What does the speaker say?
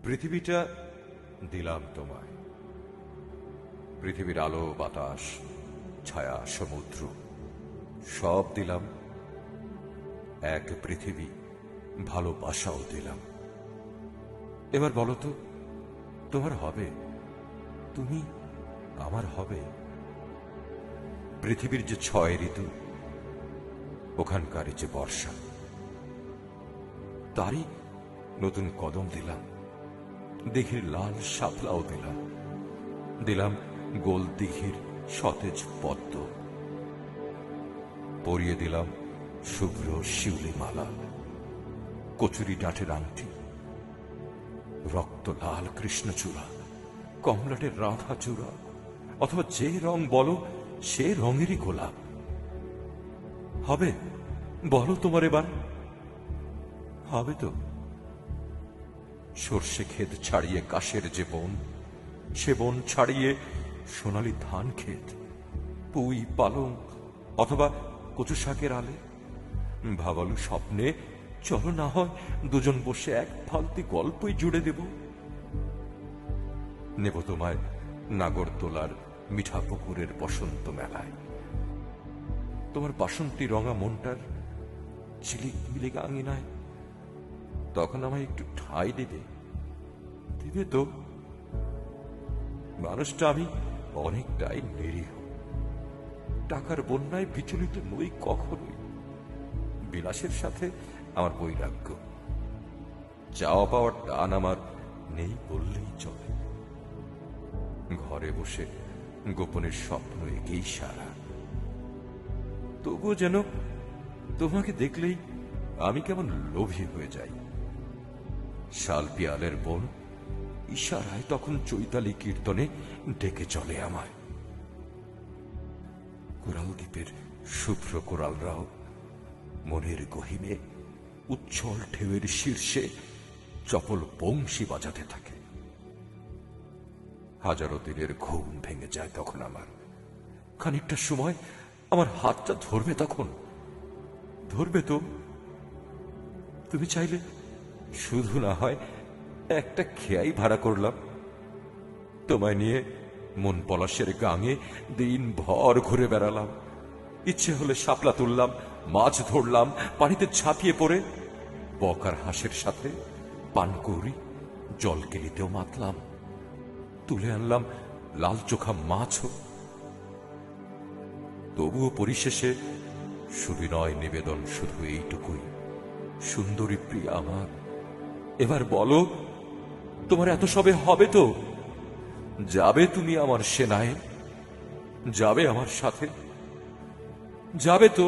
পৃথিবীটা দিলাম তোমায়, পৃথিবীর আলো বাতাস ছায়া সমুদ্র সব দিলাম, এক পৃথিবী ভালোবাসাও দিলাম। এবার বলো তো, তোমার হবে? তুমি আমার হবে? পৃথিবীর যে 6 ঋতু, ওখানকার যে বর্ষা, তারই নতুন কদম দিলাম। দিঘির লাল শাপলাও দিলাম, দিলাম গোল দিঘির সতেজ পদ্ম, পরিয়ে দিলাম শুভ্র শিউলি মালা, কচুরি ডাঁটের আংটি, রক্ত লাল কৃষ্ণচূড়া, কমলাটের রাধা চূড়া, অথবা যে রং বলো সে রঙেরই গোলাপ হবে। বলো তোমার এবার হবে তো? সর্ষে ক্ষেত ছাড়িয়ে কাশের যে বন, সে বন ছাড়িয়ে সোনালি ধান ক্ষেত, পুঁই পালং অথবা কচু শাকের আলে, ভাবালু স্বপ্নে চলো না হয় দুজন বসে এক ফালতি গল্পই জুড়ে দেব। নেব তোমায় নাগরদোলার মিঠা পুকুরের বসন্ত মেলায়, তোমার বাসন্তী রঙা মনটার ঝিলিক মিলিক আঙিনায়। তখন আমায় একটু ঠাঁই দিবে তো? মানুষটা আমি অনেকটাই নিরীহ, টাকার বন্যায় বিচলিত নই কখনোই। বিলাসের সাথে আমার বৈরাগ্য, চাওয়া পাওয়ার টান আমার নেই বললেই চলে। ঘরে বসে গোপনের স্বপ্ন একেই সারা, তবুও যেন তোমাকে দেখলেই আমি কেমন লোভী হয়ে যাই। শাল পিয়ালের বোন ইশারায় তখন চৈতালি কীর্তনে ডেকে চলে আমায়। কোরাল দ্বীপের শুভ্র কোরালরাও মনের গহীনে উচ্ছল ঢেউয়ের শীর্ষে চপল বংশী বাজাতে থাকে। হাজারো দিনের ঘুম ভেঙে যায় তখন আমার। খানিকটা সময় আমার হাতটা ধরবে তখন, ধরবে তো? তুমি চাইলে শুধু না হয় একটা খেয়াই ভাড়া করলাম, তোমায় নিয়ে মন পলাশের গাঙে দিন ভর ঘুরে বেড়ালাম। ইচ্ছে হলে শাপলা তুললাম, মাছ ধরলাম, পানিতে ঝাঁপিয়ে পড়ে বকার হাঁসের সাথে পানকৌড়ি জলকেলিতেও মাতলাম, তুলে আনলাম লাল চোখা মাছও। তবুও পরিশেষে সুবিনয় নিবেদন শুধু এইটুকুই, সুন্দরী প্রিয়া আমার, এবার বলো তোমার এত সবে হবে তো? যাবে তুমি আমার সেনায়, যাবে আমার সাথে, যাবে তো?